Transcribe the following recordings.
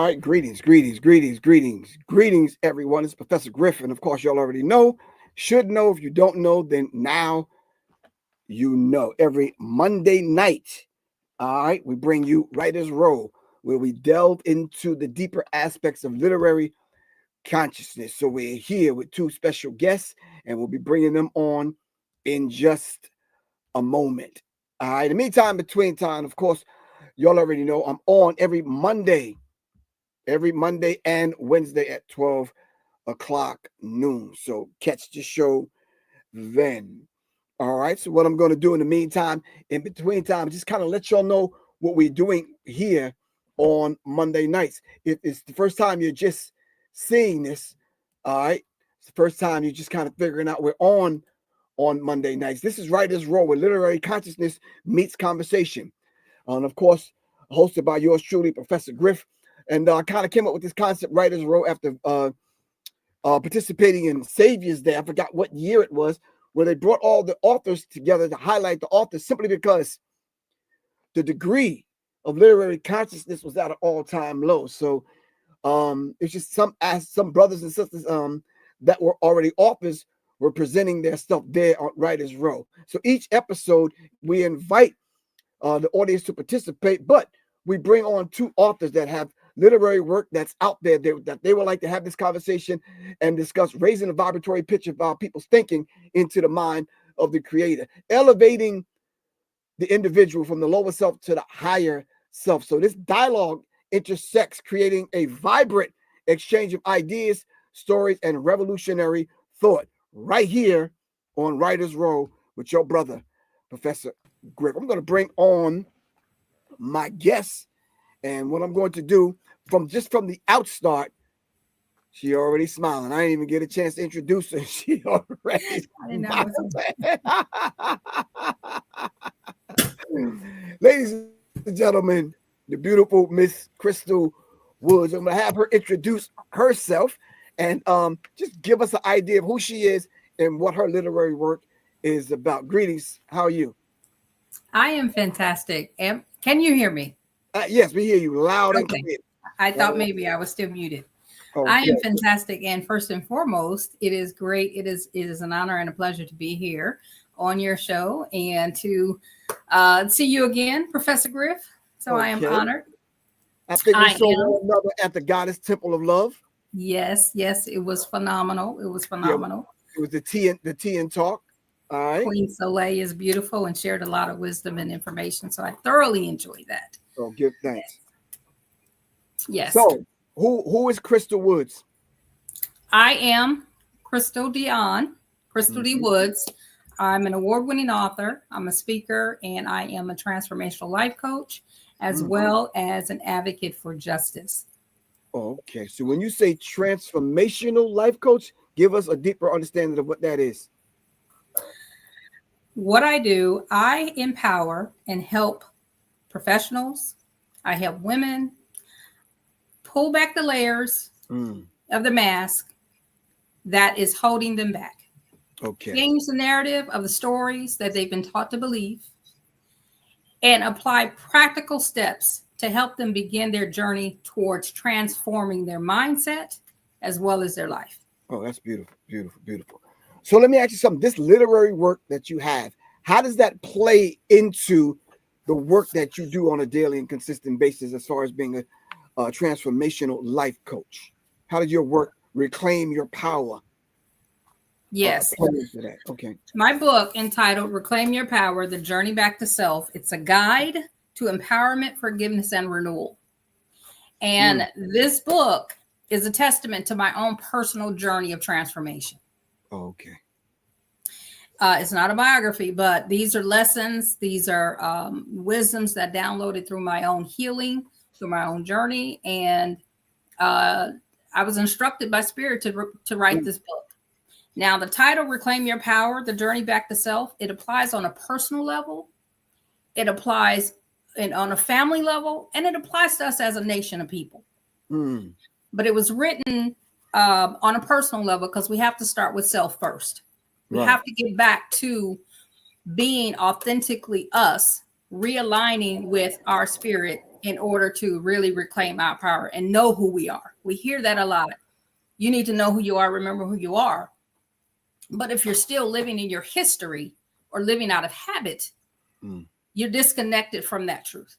All right, greetings, everyone. It's Professor Griff, and of course, y'all already know. Should know. If you don't know, then now you know. Every Monday night, all right, we bring you Writer's Row, where we delve into the deeper aspects of literary consciousness. So we're here with two special guests, and we'll be bringing them on in just a moment. All right. In the meantime, between time, of course, y'all already know I'm on every Monday and Wednesday at 12 o'clock noon. So catch the show then. All right. So what I'm going to do in the meantime, in between time, just kind of let y'all know what we're doing here on Monday nights. If it's the first time you're just seeing this, all right, it's the first time you're just kind of figuring out we're on Monday nights. This is Writer's Row, where literary consciousness meets conversation. And of course, hosted by yours truly, Professor Griff. And I kind of came up with this concept, Writer's Row, after participating in Savior's Day. I forgot what year it was, where they brought all the authors together to highlight the authors, simply because the degree of literary consciousness was at an all-time low. So it's just some brothers and sisters that were already authors were presenting their stuff there on Writer's Row. So each episode, we invite the audience to participate, but we bring on two authors that have literary work that's out there that they would like to have this conversation and discuss, raising a vibratory pitch of our people's thinking into the mind of the creator, elevating the individual from the lower self to the higher self. So this dialogue intersects, creating a vibrant exchange of ideas, stories, and revolutionary thought right here on Writer's Row with your brother, Professor Griff. I'm going to bring on my guests, and what I'm going to do from the outstart, she already smiling. I didn't even get a chance to introduce her. She already smiling. Ladies and gentlemen, the beautiful Miss Crystal Woods. I'm going to have her introduce herself and just give us an idea of who she is and what her literary work is about. Greetings. How are you? I am fantastic. Can you hear me? Yes, we hear you loud and clear. I thought maybe I was still muted. Okay. I am fantastic. And first and foremost, it is great. It is an honor and a pleasure to be here on your show and to see you again, Professor Griff. So I am honored. I think we saw one another at the Goddess Temple of Love. Yes, it was phenomenal. It was phenomenal. Yeah, it was the tea and talk. All right. Queen Soleil is beautiful and shared a lot of wisdom and information. So I thoroughly enjoyed that. Oh, give thanks. Yes. So who is Crystal Woods? I am Crystal D. Woods. I'm an award-winning author. I'm a speaker, and I am a transformational life coach, as well as an advocate for justice. Okay. So when you say transformational life coach, give us a deeper understanding of what that is. What I do, I empower and help professionals. I help women pull back the layers of the mask that is holding them back. Okay. Change the narrative of the stories that they've been taught to believe and apply practical steps to help them begin their journey towards transforming their mindset as well as their life. Oh, that's beautiful, beautiful, beautiful. So let me ask you something. This literary work that you have, how does that play into the work that you do on a daily and consistent basis as far as being a transformational life coach? How does your work reclaim your power? Yes. Okay. My book entitled Reclaim Your Power, The Journey Back to Self. It's a guide to empowerment, forgiveness, and renewal. And this book is a testament to my own personal journey of transformation. Okay. It's not a biography, but these are lessons. These are wisdoms that downloaded through my own healing, through my own journey. And I was instructed by Spirit to write this book. Now, the title, Reclaim Your Power, The Journey Back to Self, it applies on a personal level. It applies on a family level, and it applies to us as a nation of people. But it was written on a personal level because we have to start with self first. We have to get back to being authentically us, realigning with our spirit in order to really reclaim our power and know who we are. We hear that a lot. You need to know who you are, remember who you are. But if you're still living in your history or living out of habit, you're disconnected from that truth.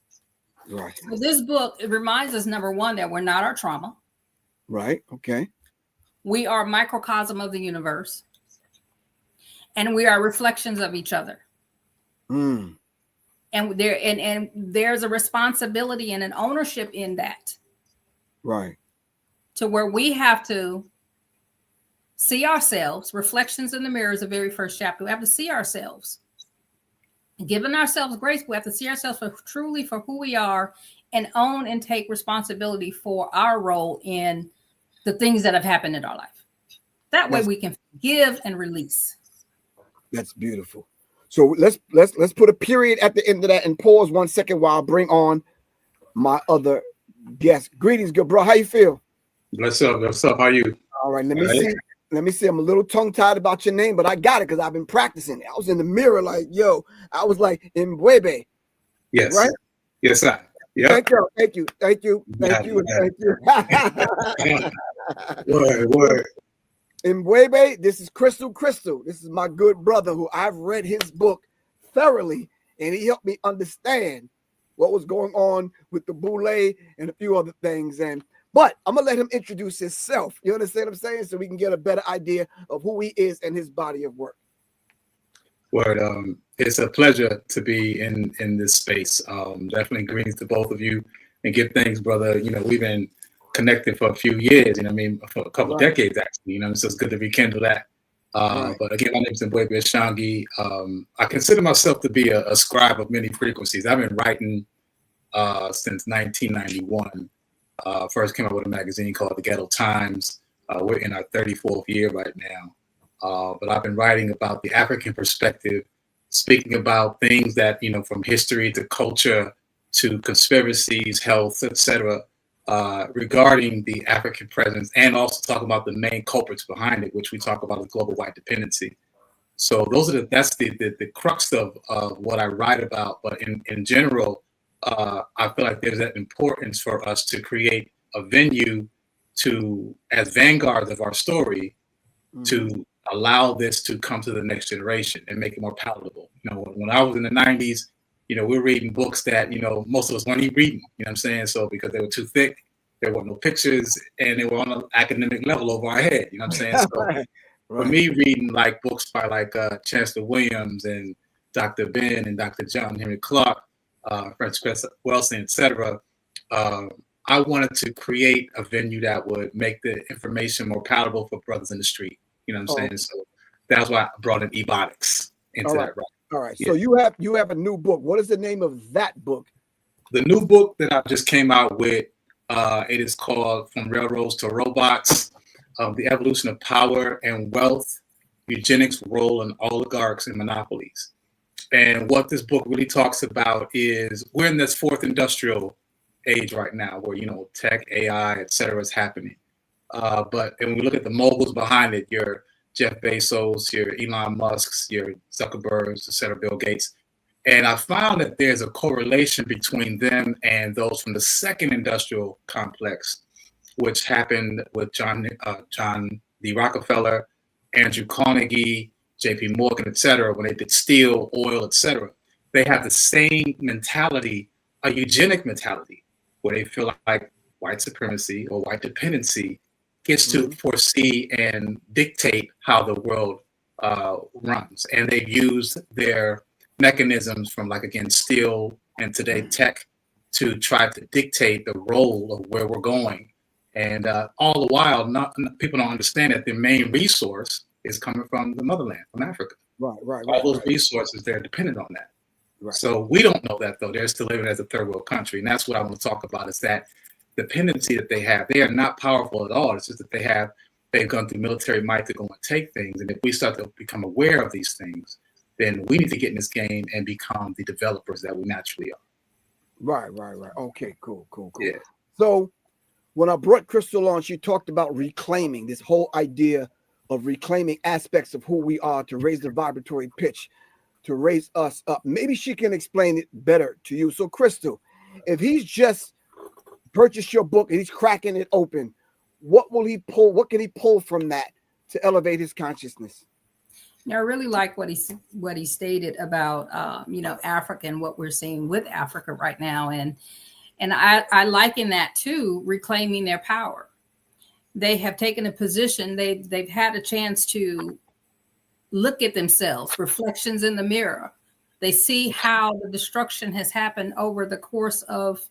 Right. So this book, it reminds us, number one, that we're not our trauma. Right. Okay. We are a microcosm of the universe. And we are reflections of each other. And there's a responsibility and an ownership in that. Right. To where we have to see ourselves. Reflections in the Mirror is the very first chapter. We have to see ourselves. Giving ourselves grace, we have to see ourselves truly for who we are and own and take responsibility for our role in the things that have happened in our life. That way we can give and release. That's beautiful. So let's put a period at the end of that and pause 1 second while I bring on my other guest. Greetings, good bro. How you feel? What's up? What's up? How you? All right. Let me see. I'm a little tongue-tied about your name, but I got it because I've been practicing. I was in the mirror like, yo, I was like, BWEBE. Yes. Right? Yes, sir. Yeah. Thank you. Word. BWEBE, this is Crystal. This is my good brother who I've read his book thoroughly, and he helped me understand what was going on with the boule and a few other things. But I'm gonna let him introduce himself. You understand what I'm saying? So we can get a better idea of who he is and his body of work. Word. It's a pleasure to be in this space. Definitely greetings to both of you and give thanks, brother. You know, we've been connected for a few years, you know what I mean, for a couple decades actually, you know, so it's good to rekindle that. But again, my name is BWEBE Ishangi. I consider myself to be a scribe of many frequencies. I've been writing since 1991. First came out with a magazine called The Ghetto Times. We're in our 34th year right now. But I've been writing about the African perspective, speaking about things that, you know, from history to culture to conspiracies, health, etc., regarding the African presence, and also talk about the main culprits behind it, which we talk about as global white dependency. So that's the crux of what I write about. But in general, I feel like there's that importance for us to create a venue to, as vanguards of our story, to allow this to come to the next generation and make it more palatable. You know, when I was in the 90s, you know, we were reading books that, you know, most of us weren't even reading, you know what I'm saying? So because they were too thick, there were no pictures, and they were on an academic level over our head, you know what I'm saying? So for me, reading like books by like Chancellor Williams and Dr. Ben and Dr. John Henry Clark, Francis Wilson, etc., I wanted to create a venue that would make the information more palatable for brothers in the street. You know what I'm saying? So that's why I brought in ebonics into that. Right? All right. Yeah. So you have a new book. What is the name of that book? The new book that I just came out with, it is called From Railroads to Robots, The Evolution of Power and Wealth, Eugenics, Role, and Oligarchs and Monopolies. And what this book really talks about is we're in this fourth industrial age right now where, you know, tech, AI, et cetera, is happening. But when we look at the moguls behind it, your Jeff Bezos, your Elon Musks, your Zuckerbergs, et cetera, Bill Gates. And I found that there's a correlation between them and those from the second industrial complex, which happened with John D. Rockefeller, Andrew Carnegie, J.P. Morgan, et cetera, when they did steel, oil, et cetera. They have the same mentality, a eugenic mentality, where they feel like white supremacy or white dependency gets to foresee and dictate how the world runs. And they've used their mechanisms from, like, again, steel and today tech to try to dictate the role of where we're going. And all the while, people don't understand that their main resource is coming from the motherland, from Africa. Right. All those resources, they're dependent on that. Right. So we don't know that, though. They're still living as a third world country. And that's what I want to talk about, is that dependency that they have. They are not powerful at all. It's just that they've gone through military might to go and take things. And if we start to become aware of these things, then we need to get in this game and become the developers that we naturally are. Right. Okay, cool. Yeah. So when I brought Crystal on, she talked about reclaiming, this whole idea of reclaiming aspects of who we are to raise the vibratory pitch, to raise us up. Maybe she can explain it better to you. So Crystal, if he's just purchased your book and he's cracking it open, what will he pull? What can he pull from that to elevate his consciousness? Now, I really like what he stated about Africa and what we're seeing with Africa right now, and I liken that to reclaiming their power. They have taken a position. They've had a chance to look at themselves, reflections in the mirror. They see how the destruction has happened over the course of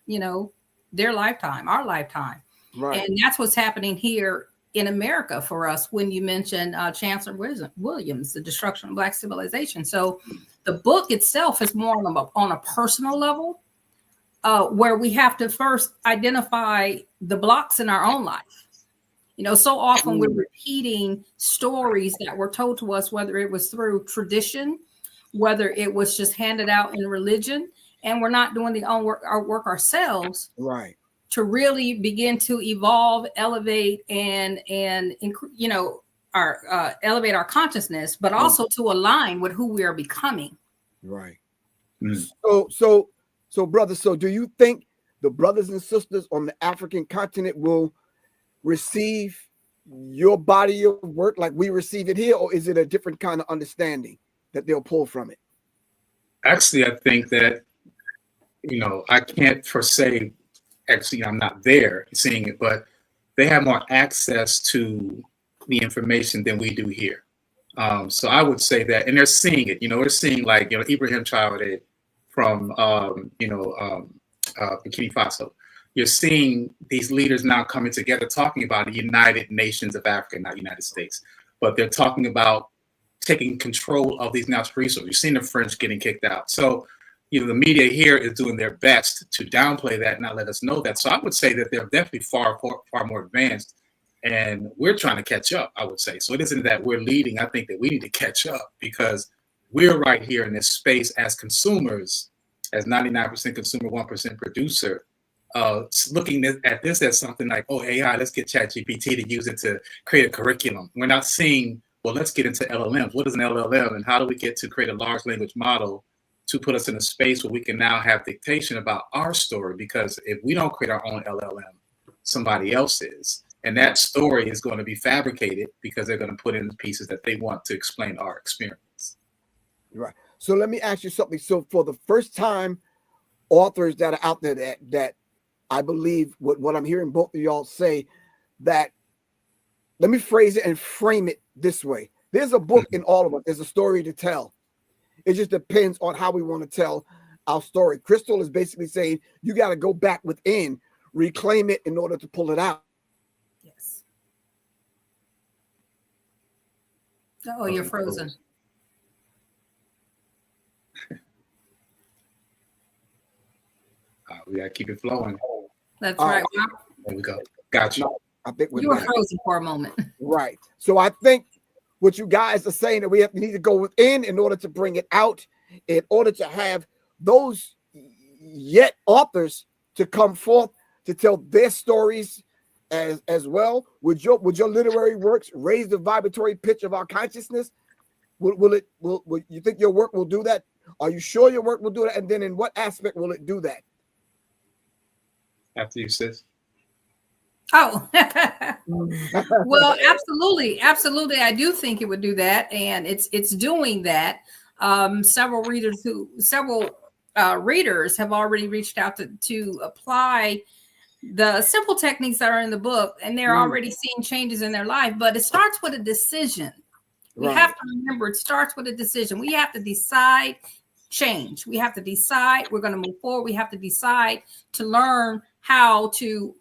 their lifetime, our lifetime, Right. And that's what's happening here in America for us when you mentioned Chancellor Williams, the destruction of Black civilization. So the book itself is more on a personal level, where we have to first identify the blocks in our own life. So often we're repeating stories that were told to us, whether it was through tradition, whether it was just handed out in religion, and we're not doing our work ourselves. Right. To really begin to evolve, elevate, and elevate our consciousness, but also to align with who we are becoming. Right. So brothers, so do you think the brothers and sisters on the African continent will receive your body of work like we receive it here, or is it a different kind of understanding that they'll pull from it? Actually, I think that, I can't per se, actually, I'm not there seeing it, but they have more access to the information than we do here. So I would say that, and they're seeing it, we're seeing like, Ibrahim Traoré from, Burkina Faso. You're seeing these leaders now coming together, talking about the United Nations of Africa, not United States, but they're talking about taking control of these natural resources. You've seen the French getting kicked out. So, the media here is doing their best to downplay that and not let us know that. So I would say that they're definitely far more advanced, and we're trying to catch up, I would say. So it isn't that we're leading. I think that we need to catch up because we're right here in this space as consumers, as 99% consumer, 1% producer, looking at this as something like, oh, AI, let's get ChatGPT to use it to create a curriculum. We're not seeing, well, let's get into LLMs. What is an LLM, and how do we get to create a large language model to put us in a space where we can now have dictation about our story? Because if we don't create our own LLM, somebody else is. And that story is going to be fabricated because they're going to put in the pieces that they want to explain our experience. Right. So let me ask you something. So for the first time, authors that are out there that I believe what I'm hearing both of y'all say, that, let me phrase it and frame it this way. There's a book in all of us. There's a story to tell. It just depends on how we want to tell our story. Crystal is basically saying you got to go back within, reclaim it in order to pull it out. Yes. Oh, you're frozen. We got to keep it flowing. That's right. There we go. Gotcha. No, I think you were frozen for a moment. Right. So I think what you guys are saying that we need to go within in order to bring it out, in order to have those yet authors to come forth to tell their stories as well. Would your literary works raise the vibratory pitch of our consciousness? Will you think your work will do that? Are you sure your work will do that? And then in what aspect will it do that? After you, sis. Oh, well, absolutely. I do think it would do that, and it's doing that. Several readers have already reached out to apply the simple techniques that are in the book, and they're already seeing changes in their life. But it starts with a decision. We have to remember it starts with a decision. We have to decide change. We have to decide we're going to move forward. We have to decide to learn how to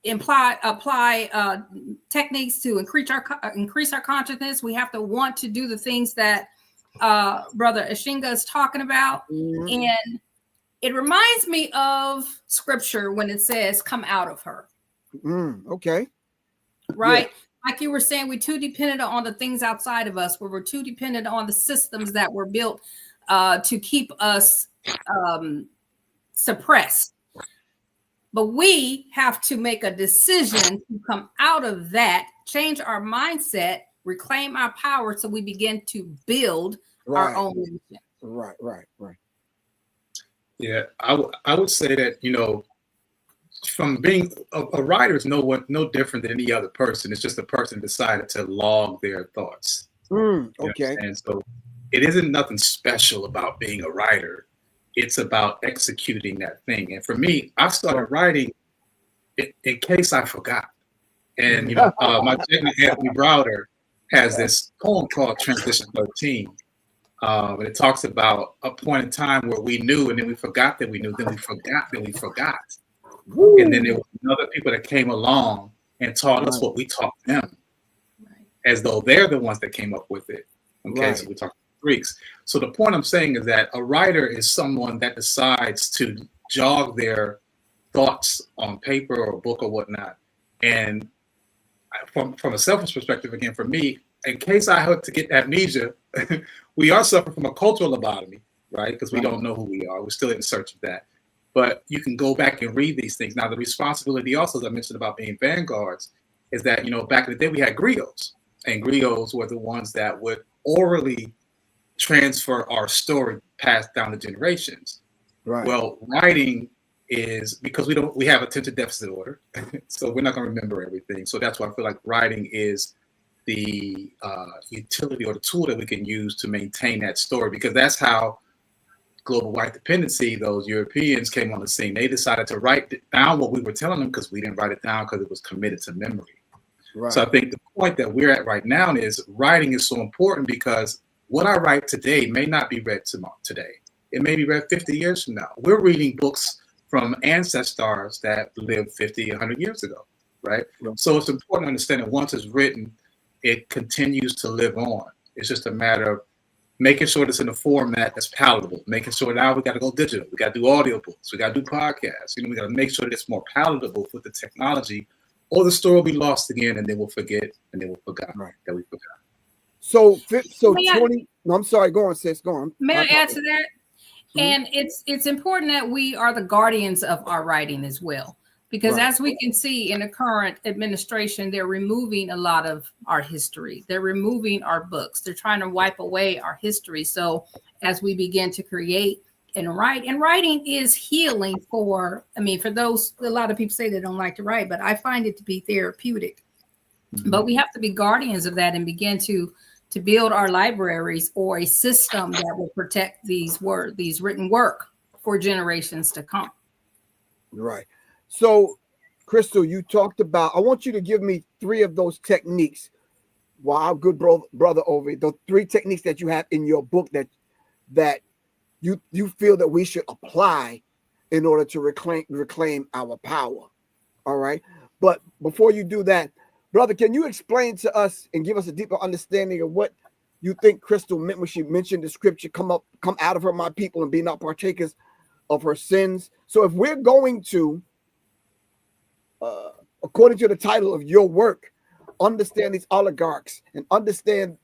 apply techniques to increase our consciousness. We have to want to do the things that Brother Ishangi is talking about. And it reminds me of scripture when it says, come out of her. Okay. Right. Yeah. Like you were saying, we're too dependent on the things outside of us, where we're too dependent on the systems that were built to keep us suppressed. But we have to make a decision to come out of that, change our mindset, reclaim our power, so we begin to build our own movement. Right. Yeah, I would say that, from being a writer is no different than any other person. It's just a person decided to log their thoughts. Okay. And so it isn't nothing special about being a writer. It's about executing that thing. And for me, I started writing in case I forgot. And my technique, Anthony Browder, has this poem called Transition 13. And it talks about a point in time where we knew, and then we forgot that we knew, then we forgot that we forgot. Woo. And then there was other people that came along and taught us what we taught them, as though they're the ones that came up with it. Okay, so we talk Greeks. So the point I'm saying is that a writer is someone that decides to jog their thoughts on paper or book or whatnot. And from a selfish perspective, again, for me, in case I hope to get amnesia, we are suffering from a cultural lobotomy, right? Because we don't know who we are. We're still in search of that. But you can go back and read these things. Now, the responsibility also, as I mentioned about being vanguards, is that, back in the day, we had griots. And griots were the ones that would orally transfer our story passed down the generations. Right. Well, writing is, because we have attention deficit order, so we're not going to remember everything. So that's why I feel like writing is the utility or the tool that we can use to maintain that story, because that's how global white dependency, those Europeans came on the scene. They decided to write down what we were telling them because we didn't write it down because it was committed to memory. Right. So I think the point that we're at right now is writing is so important, because what I write today may not be read today. It may be read 50 years from now. We're reading books from ancestors that lived 50, 100 years ago, right? Right. So it's important to understand that once it's written, it continues to live on. It's just a matter of making sure it's in a format that's palatable, making sure now we got to go digital, we got to do audiobooks, we got to do podcasts, we got to make sure that it's more palatable with the technology, or the story will be lost again, and then we'll forget, and then we'll forget that we forgot. So 20. No, I'm sorry. Go on, sis. Go on. May I add to that? Mm-hmm. And it's important that we are the guardians of our writing as well, because as we can see in the current administration, they're removing a lot of our history. They're removing our books. They're trying to wipe away our history. So as we begin to create and writing is healing for those, a lot of people say they don't like to write, but I find it to be therapeutic. Mm-hmm. But we have to be guardians of that and begin to build our libraries or a system that will protect these written work for generations to come. Right. So, Crystal, you talked about, I want you to give me 3 of those techniques. Wow, good brother over here. The 3 techniques that you have in your book that you feel that we should apply in order to reclaim our power. All right. But before you do that, brother, can you explain to us and give us a deeper understanding of what you think Crystal meant when she mentioned the scripture, come out of her, my people, and be not partakers of her sins? So if we're going to, according to the title of your work, understand these oligarchs and understand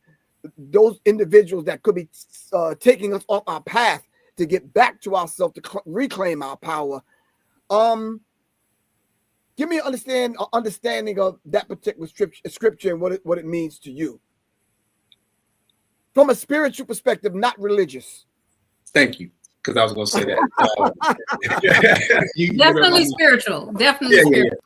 those individuals that could be taking us off our path to get back to ourselves, to reclaim our power, give me an understanding of that particular scripture and what it means to you. From a spiritual perspective, not religious. Thank you, because I was going to say that. Definitely spiritual. Definitely spiritual.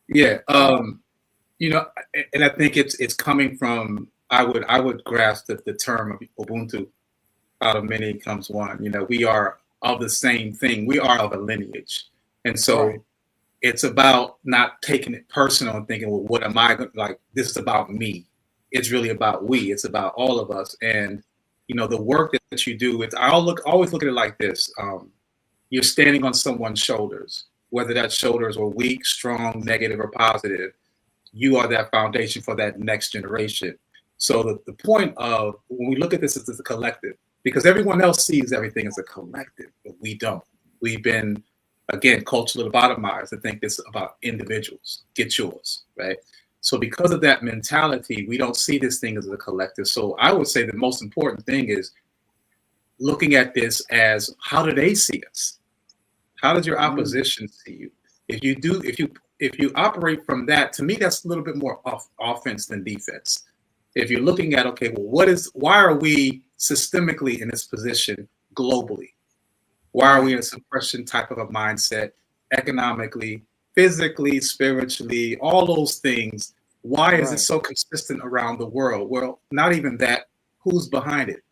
Yeah. And I think it's coming from, I would grasp the term of Ubuntu. Out of many comes one. We are of the same thing. We are of a lineage. And so it's about not taking it personal and thinking, well, what am I going to, like, this is about me. It's really about we. It's about all of us. And, the work that you do, I always look at it like this. You're standing on someone's shoulders, whether that shoulders are weak, strong, negative, or positive. You are that foundation for that next generation. So the point of, when we look at this as a collective, because everyone else sees everything as a collective, but we don't. We've been, again, culturally lobotomized to think this about individuals. Get yours, right? So because of that mentality, we don't see this thing as a collective. So I would say the most important thing is looking at this as, how do they see us? How does your opposition see you? If you operate from that, to me, that's a little bit more offense than defense. If you're looking at, okay, well, why are we systemically in this position globally? Why are we in a suppression type of a mindset, economically, physically, spiritually, all those things? Why is it so consistent around the world? Well, not even that. Who's behind it?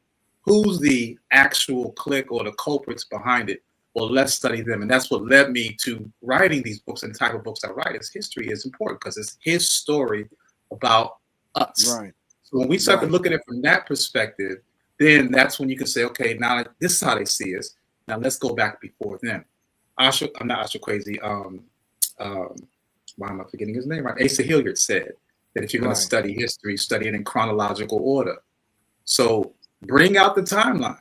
Who's the actual clique or the culprits behind it? Well, let's study them. And that's what led me to writing these books. And the type of books I write is history is important because it's his story about us. Right. So when we start to look at it from that perspective, then that's when you can say, okay, now this is how they see us. Now let's go back before them. I'm not Asher Crazy. Why am I forgetting his name? Right. Asa Hilliard said that if you're going to study history, study it in chronological order. So bring out the timeline.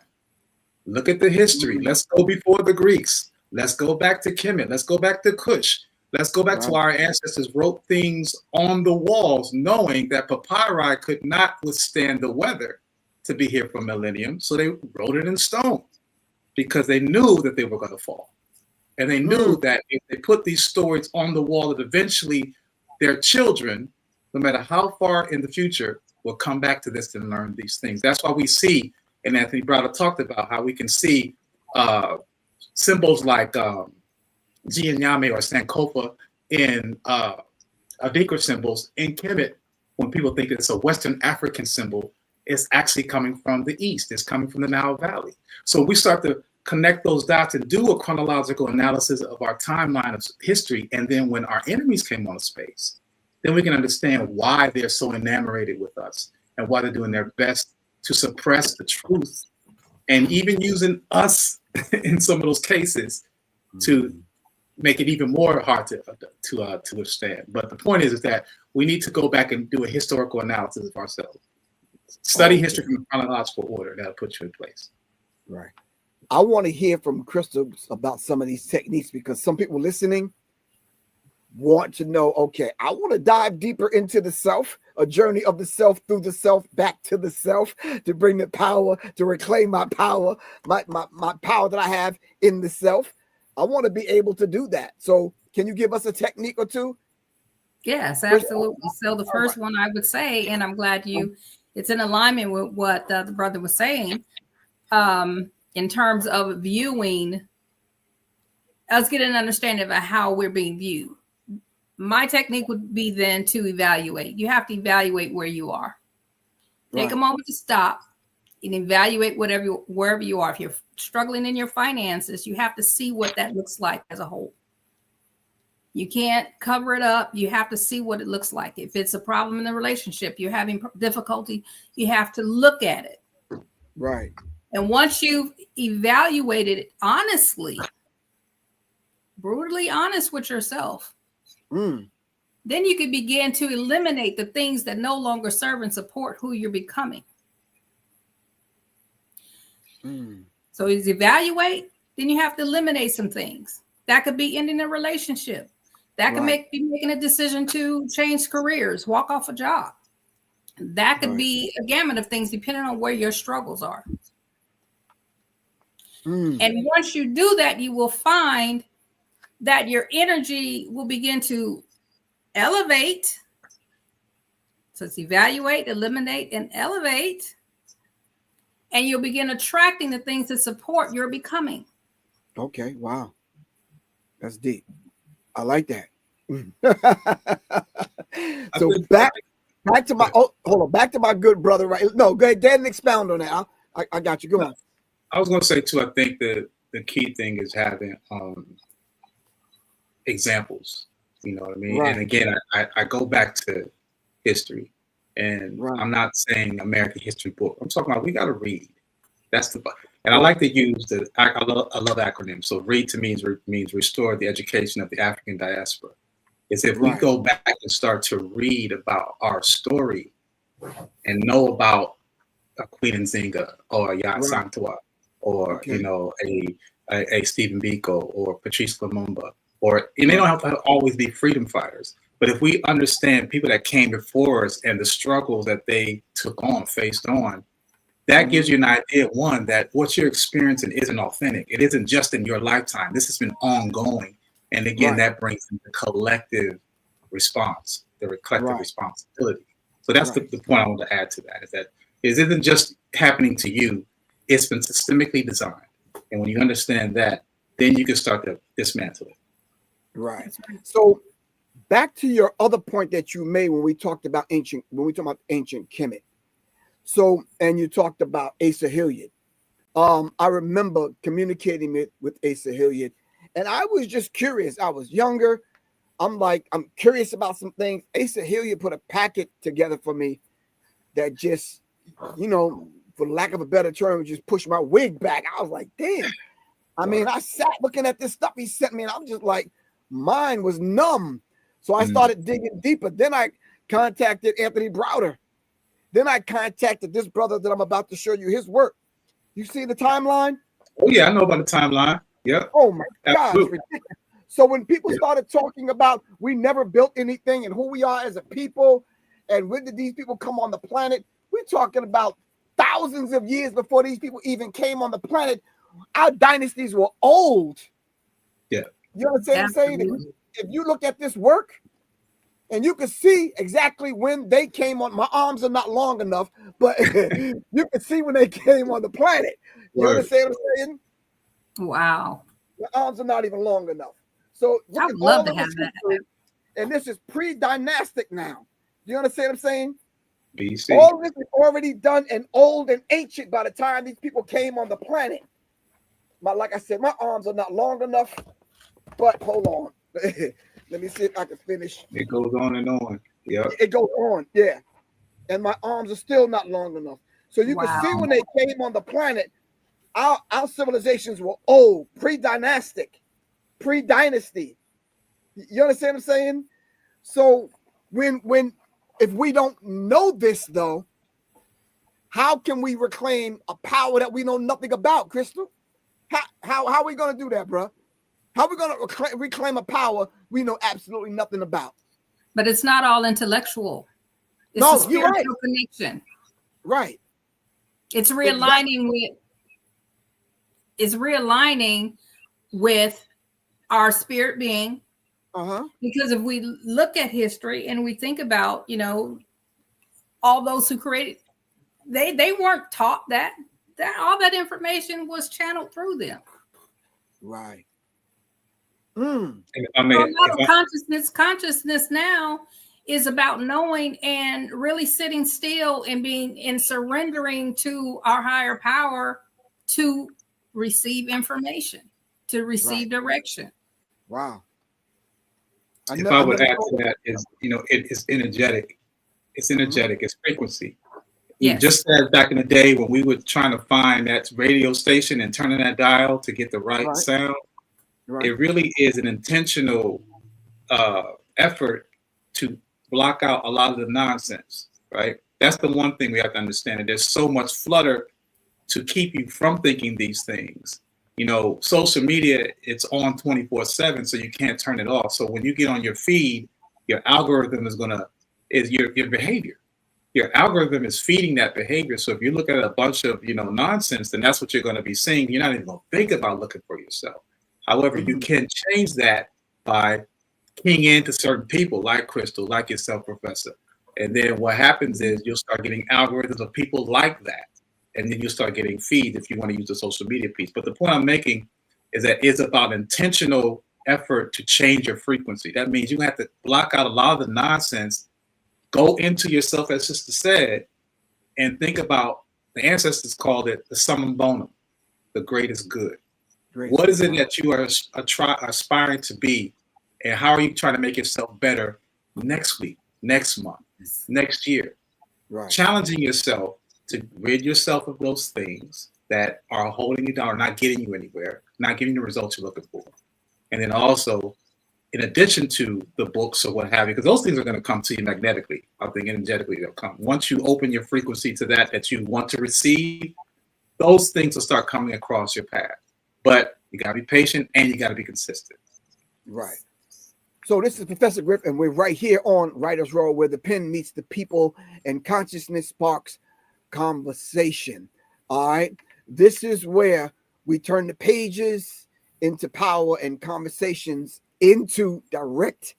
Look at the history. Let's go before the Greeks. Let's go back to Kemet. Let's go back to Cush. Let's go back to our ancestors wrote things on the walls, knowing that papyri could not withstand the weather to be here for millennium. So they wrote it in stone because they knew that they were going to fall. And they knew that if they put these stories on the wall, that eventually their children, no matter how far in the future, will come back to this and learn these things. That's why we see, and Anthony Browder talked about how we can see symbols like Gianyame or Sankofa in Adikra symbols in Kemet. When people think it's a Western African symbol, it's actually coming from the East. It's coming from the Nile Valley. So we start to connect those dots and do a chronological analysis of our timeline of history. And then when our enemies came on space, then we can understand why they're so enamored with us and why they're doing their best to suppress the truth and even using us in some of those cases to make it even more hard to withstand. But the point is that we need to go back and do a historical analysis of ourselves. Study history from chronological order. That'll put you in place. Right. I want to hear from Crystal about some of these techniques because some people listening want to know, okay, I want to dive deeper into the self, a journey of the self through the self, back to the self, to bring the power, to reclaim my power, my power that I have in the self. I want to be able to do that. So can you give us a technique or two? Yes, absolutely. So the first one I would say, and I'm glad it's in alignment with what the brother was saying, in terms of viewing, us getting an understanding of how we're being viewed. My technique would be then to evaluate. You have to evaluate where you are. Take a moment to stop and evaluate wherever you are. If you're struggling in your finances, you have to see what that looks like as a whole. You can't cover it up. You have to see what it looks like. If it's a problem in the relationship, you're having difficulty, you have to look at it. Right. And once you've evaluated it honestly, brutally honest with yourself, then you can begin to eliminate the things that no longer serve and support who you're becoming. So as you evaluate, then you have to eliminate some things. That could be ending a relationship. That could be making a decision to change careers, walk off a job. That could be a gamut of things depending on where your struggles are. And once you do that, you will find that your energy will begin to elevate. So it's evaluate, eliminate, and elevate. And you'll begin attracting the things that support your becoming. Okay. Wow. That's deep. I like that. So back to my back to my good brother. Right? No, go ahead, Dan, and expound on that. I got you. Go on. I was going to say too. I think the key thing is having examples. You know what I mean? Right. And again, I go back to history, and I'm not saying American history book. I'm talking about we got to read. That's and I like to use I love acronyms. So READ to me means restore the education of the African diaspora. Is if we go back and start to read about our story and know about a Queen Nzinga or Yat Santua or you know a Stephen Biko or Patrice Lumumba, and they don't have to always be freedom fighters. But if we understand people that came before us and the struggles that they faced on, that gives you an idea, one, that what you're experiencing isn't authentic. It isn't just in your lifetime. This has been ongoing. And again, that brings in the collective response, the collective responsibility. So that's the point I want to add to that, is that it isn't just happening to you. It's been systemically designed. And when you understand that, then you can start to dismantle it. Right. So back to your other point that you made when we talked about ancient Kemet. So, and you talked about Asa Hilliard. I remember communicating with Asa Hilliard, and I was just curious. I was younger. I'm curious about some things. Asa Hilliard put a packet together for me that just, for lack of a better term, just pushed my wig back. I was like, damn. I mean, I sat looking at this stuff he sent me, and I'm just like, mine was numb. So I started digging deeper. Then I contacted Anthony Browder. Then I contacted this brother that I'm about to show you his work. You see the timeline? Oh, yeah, I know about the timeline. Yeah. Oh, my God. It's ridiculous. So when people started talking about we never built anything and who we are as a people, and when did these people come on the planet, we're talking about thousands of years before these people even came on the planet. Our dynasties were old. Yeah. You understand what I'm saying? If you look at this work, and you can see exactly when they came on. My arms are not long enough, but you can see when they came on the planet. You understand what I'm saying? Wow. The arms are not even long enough. So I would love to have that. And this is pre-dynastic now. Do you understand what I'm saying? BC. All this is already done and old and ancient by the time these people came on the planet. Like I said, my arms are not long enough, but hold on. Let me see if I can finish. It goes on and on. Yeah. It goes on, yeah. And my arms are still not long enough. So you can see when they came on the planet, our civilizations were old, pre-dynastic, pre-dynasty. You understand what I'm saying? So if we don't know this though, how can we reclaim a power that we know nothing about, Crystal? How are we going to do that, bro? How are we going to reclaim a power we know absolutely nothing about? But it's not all intellectual. It's no, a spiritual right. connection. Right. It's realigning with our spirit being. Because if we look at history and we think about, all those who created, they weren't taught that all that information was channeled through them. Right. Consciousness now is about knowing and really sitting still and being and surrendering to our higher power to receive information, to receive direction. Wow. If I would add to that is, it is energetic. It's energetic. It's frequency. Yes. Just as back in the day when we were trying to find that radio station and turning that dial to get the right sound, it really is an intentional effort to block out a lot of the nonsense, right? That's the one thing we have to understand. That there's so much flutter to keep you from thinking these things. Social media, it's on 24/7, so you can't turn it off. So when you get on your feed, your algorithm is your behavior. Your algorithm is feeding that behavior. So if you look at a bunch of, nonsense, then that's what you're going to be seeing. You're not even going to think about looking for yourself. However, you can change that by keying into certain people like Crystal, like yourself, Professor. And then what happens is you'll start getting algorithms of people like that. And then you start getting feeds if you want to use the social media piece. But the point I'm making is that it's about intentional effort to change your frequency. That means you have to block out a lot of the nonsense, go into yourself, as Sister said, and think about, the ancestors called it the summum bonum, the greatest good. What is it that you are aspiring to be, and how are you trying to make yourself better next week, next month, next year? Right. Challenging yourself to rid yourself of those things that are holding you down, or not getting you anywhere, not giving you the results you're looking for. And then also, in addition to the books or what have you, because those things are going to come to you magnetically. I think energetically they'll come. Once you open your frequency to that you want to receive, those things will start coming across your path. But you got to be patient and you got to be consistent. Right. So this is Professor Griff, and we're right here on Writer's Row, where the pen meets the people and consciousness sparks conversation. All right. This is where we turn the pages into power and conversations into direct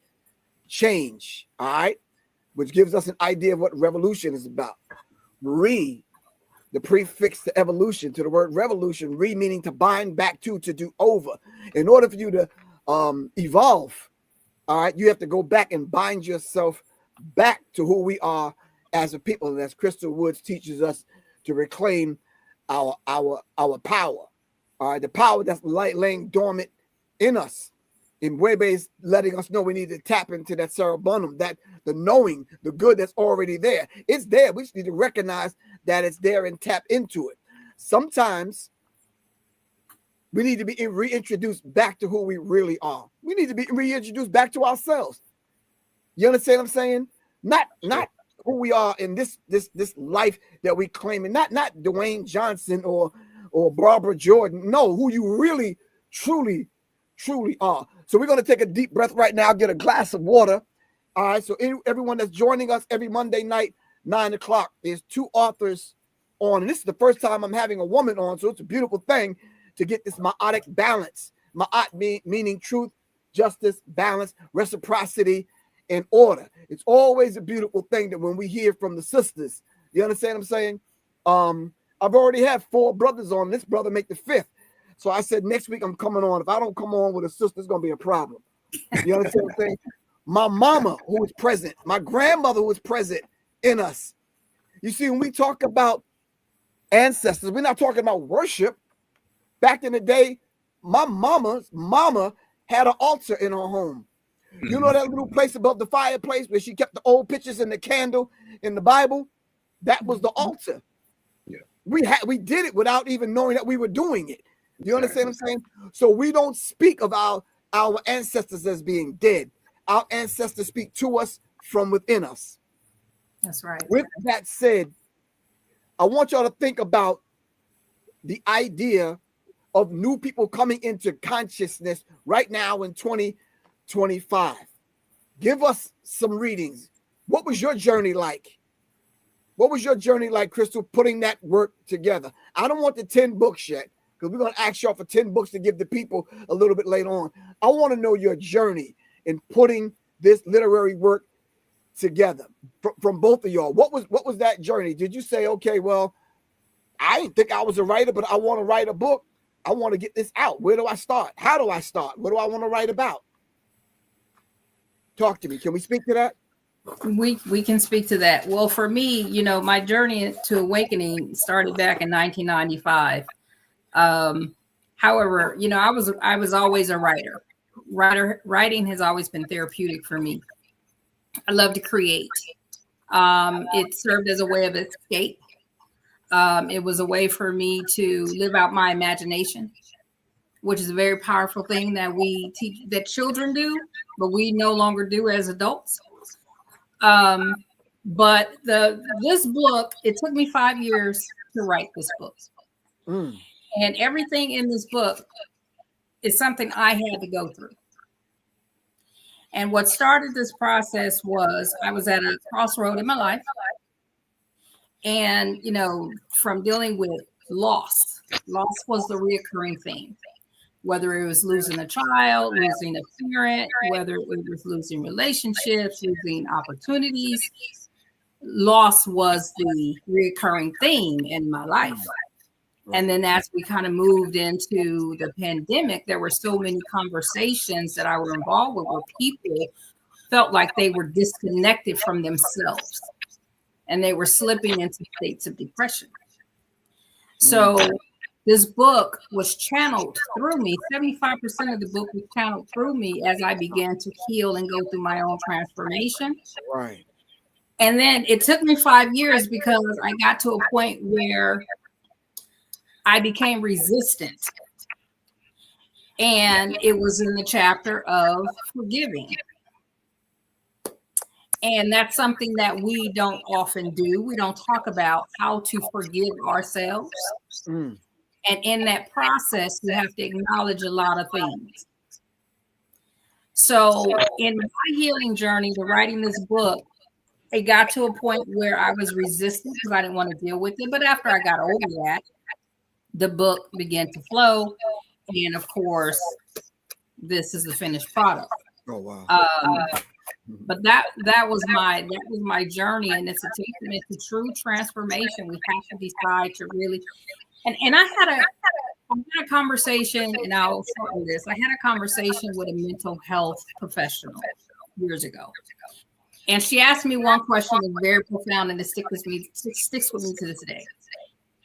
change. All right. Which gives us an idea of what revolution is about. Marie, the prefix to evolution, to the word revolution, meaning to bind back to do over. In order for you to evolve, all right, you have to go back and bind yourself back to who we are as a people. And as Crystal Woods teaches us, to reclaim our power. All right, the power that's laying dormant in us. And BWEBE is letting us know we need to tap into that cerebellum, that the knowing, the good that's already there. It's there. We just need to recognize that it's there and tap into it. Sometimes we need to be reintroduced back to who we really are. We need to be reintroduced back to ourselves. You understand what I'm saying? Not who we are in this life that we claim, and not Dwayne Johnson or Barbara Jordan. No, who you really, truly are. So we're going to take a deep breath right now, get a glass of water. All right, so everyone that's joining us every Monday night, 9 o'clock, there's 2 authors on. And this is the first time I'm having a woman on, so it's a beautiful thing to get this ma'atic balance. Ma'at meaning truth, justice, balance, reciprocity, and order. It's always a beautiful thing that when we hear from the sisters, you understand what I'm saying? I've already had 4 brothers on. This brother make the 5th. So I said, next week I'm coming on. If I don't come on with a sister, it's going to be a problem. You understand what I'm saying? My mama, who was present, my grandmother who was present in us. You see, when we talk about ancestors, we're not talking about worship. Back in the day, my mama's mama had an altar in her home. You know that little place above the fireplace where she kept the old pictures and the candle in the Bible? That was the altar. Yeah. We did it without even knowing that we were doing it. You understand what I'm saying? So we don't speak of our ancestors as being dead. Our ancestors speak to us from within us. That's right. With that said, I want y'all to think about the idea of new people coming into consciousness right now in 2025. Give us some readings. What was your journey like? What was your journey like, Crystal, putting that work together? I don't want the 10 books yet, because we're going to ask y'all for 10 books to give the people a little bit later on. I want to know your journey in putting this literary work together from both of y'all. What was that journey? Did you say, okay, well, I didn't think I was a writer, but I want to write a book. I want to get this out. Where do I start? How do I start? What do I want to write about? Talk to me. Can we speak to that? We can speak to that. Well, for me, my journey to awakening started back in 1995. However, I was always a writer. Writing has always been therapeutic for me. I love to create. It served as a way of escape. It was a way for me to live out my imagination, which is a very powerful thing that we teach, that children do, but we no longer do as adults. But this book, it took me 5 years to write this book. And everything in this book is something I had to go through. And what started this process was I was at a crossroad in my life. And, from dealing with loss was the reoccurring theme, whether it was losing a child, losing a parent, whether it was losing relationships, losing opportunities. Loss was the reoccurring theme in my life. And then as we kind of moved into the pandemic, there were so many conversations that I were involved with where people felt like they were disconnected from themselves and they were slipping into states of depression. So this book was channeled through me. 75% of the book was channeled through me as I began to heal and go through my own transformation. Right. And then it took me 5 years because I got to a point where I became resistant. And it was in the chapter of forgiving. And that's something that we don't often do. We don't talk about how to forgive ourselves. And in that process, you have to acknowledge a lot of things. So in my healing journey to writing this book, it got to a point where I was resistant because I didn't want to deal with it. But after I got over that, the book began to flow. And of course, this is the finished product. Oh, wow. But that was my journey, and it's a testament to true transformation. We have to decide to really, and I had a conversation, and I'll shorten this. I had a conversation with a mental health professional years ago, and she asked me one question that's very profound, and it sticks with me to this day.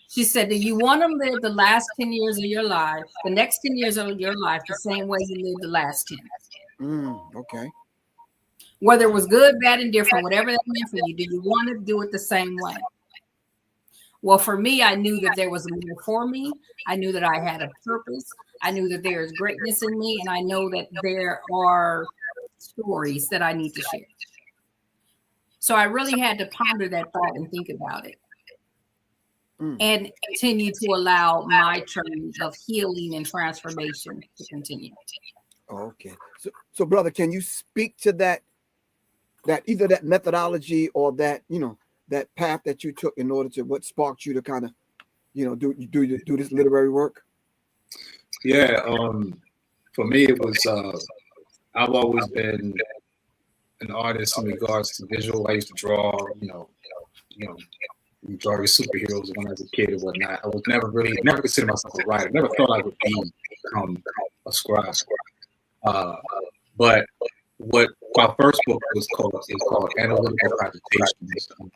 She said, "Do you want to live the last 10 years of your life, the next 10 years of your life, the same way you lived the last 10?" Okay. Whether it was good, bad, and different, whatever that meant for you, do you want to do it the same way? Well, for me, I knew that there was more for me. I knew that I had a purpose. I knew that there is greatness in me, and I know that there are stories that I need to share. So I really had to ponder that thought and think about it. And continue to allow my journey of healing and transformation to continue. Okay. So brother, can you speak to that either that methodology or that, that path that you took in order to what sparked you to kind of, do this literary work? Yeah. For me, it was, I've always been an artist in regards to visual. I used to draw, draw superheroes when I was a kid and whatnot. I was never considered myself a writer. Never thought I would become a scribe. But what my first book was called Analytical Agitation.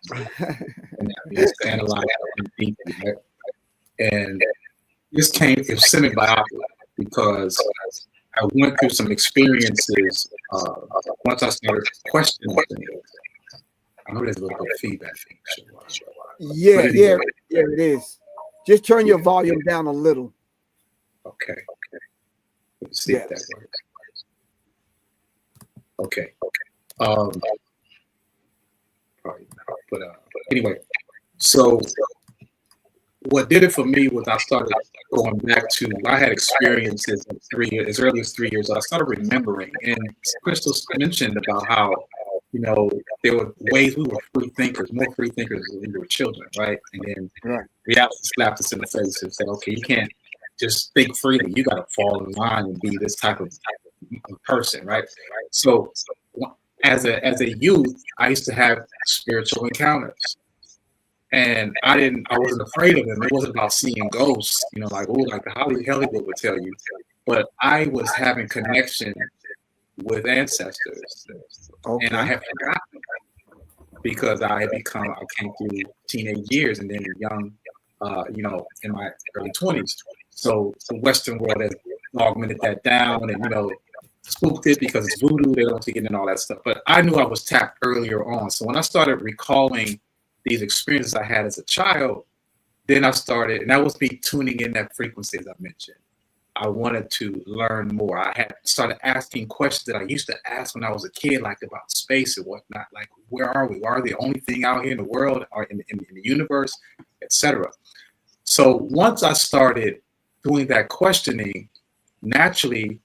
And it's to analyze deeply. Right? And it was semi-biopic because I went through some experiences once I started questioning things. I know there's a little bit of feedback. Yeah, it is. Just turn your volume down a little. Okay. Let's see if that works. Okay. Probably not. But anyway, so what did it for me was I started going back to, I had experiences as early as 3 years old. I started remembering, and Crystal mentioned about how, there were ways we were free thinkers, more free thinkers when we were children, right? And then reality slapped us in the face and said, okay, you can't just think freely. You got to fall in line and be this type of person, right? So as a youth, I used to have spiritual encounters. And I wasn't afraid of them. It wasn't about seeing ghosts, like the Hollywood would tell you. But I was having connection with ancestors. Okay. And I had forgotten because I came through teenage years and then young, in my early 20s. So the Western world has augmented that down and, spooked it because it's voodoo. They don't take it and all that stuff. But I knew I was tapped earlier on. So when I started recalling these experiences I had as a child, then I started, and that was me tuning in that frequency, as I mentioned. I wanted to learn more. I had started asking questions that I used to ask when I was a kid, like about space and whatnot, like where are we? Are we the only thing out here in the world or in the universe, etc. So once I started doing that questioning, naturally,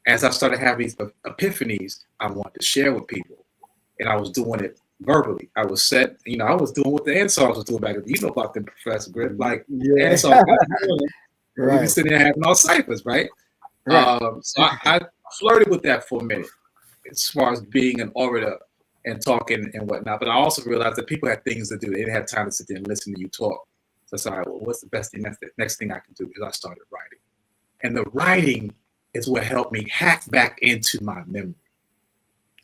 as I started having these epiphanies, I wanted to share with people, and I was doing it verbally. I was I was doing what the Ansars was doing back then. You know about them, Professor Griff, like Ansars. Right. We sitting there having all ciphers, right? So I flirted with that for a minute, as far as being an orator and talking and whatnot. But I also realized that people had things to do. They didn't have time to sit there and listen to you talk. So I said, all right, well, what's the best thing? Next thing I can do is I started writing. And the writing is what helped me hack back into my memory.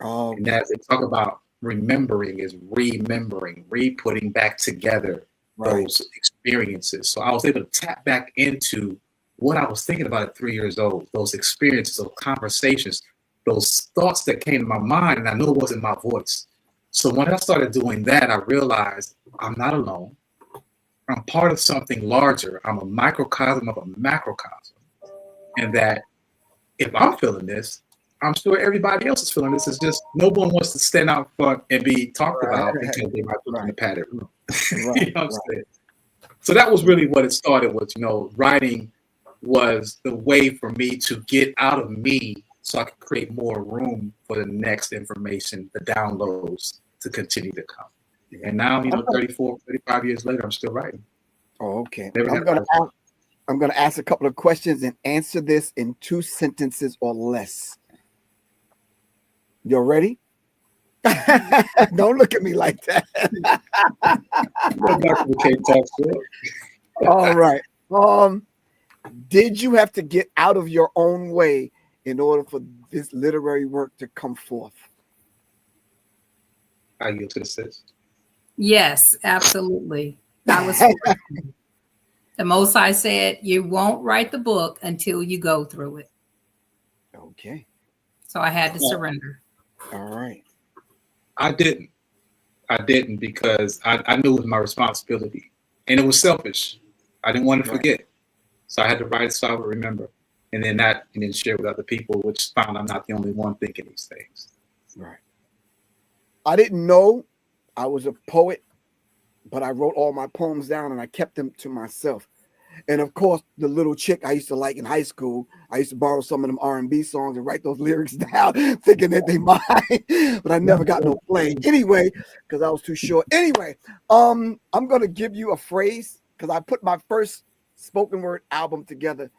And as they talk about remembering is remembering, re-putting back together those experiences. So I was able to tap back into what I was thinking about at 3 years old, those experiences, those conversations, those thoughts that came to my mind, and I knew it wasn't my voice. So when I started doing that, I realized I'm not alone. I'm part of something larger. I'm a microcosm of a macrocosm. And that if I'm feeling this, I'm sure everybody else is feeling this. It's just no one wants to stand out front and be talked about because they might look in the padded room. You know what I'm saying? So that was really what it started with. Writing was the way for me to get out of me so I could create more room for the next information, the downloads to continue to come. And now, 34, 35 years later, I'm still writing. Oh, okay. I'm going to ask a couple of questions and answer this in 2 sentences or less. You're ready? Don't look at me like that. Go back to the Cape Talk Show. All right. Did you have to get out of your own way in order for this literary work to come forth? I yield to the sis. Yes, absolutely. I was the Most High said, you won't write the book until you go through it. Okay. So I had to surrender. All right. I didn't because I knew it was my responsibility. And it was selfish. I didn't want to forget. So I had to write it so I would remember. And then share with other people, which found I'm not the only one thinking these things. Right. I didn't know I was a poet, but I wrote all my poems down and I kept them to myself. And of course, the little chick I used to like in high school, I used to borrow some of them R&B songs and write those lyrics down, thinking that they mine, but I never got no play anyway, because I was too short. Anyway, I'm gonna give you a phrase because I put my first spoken word album together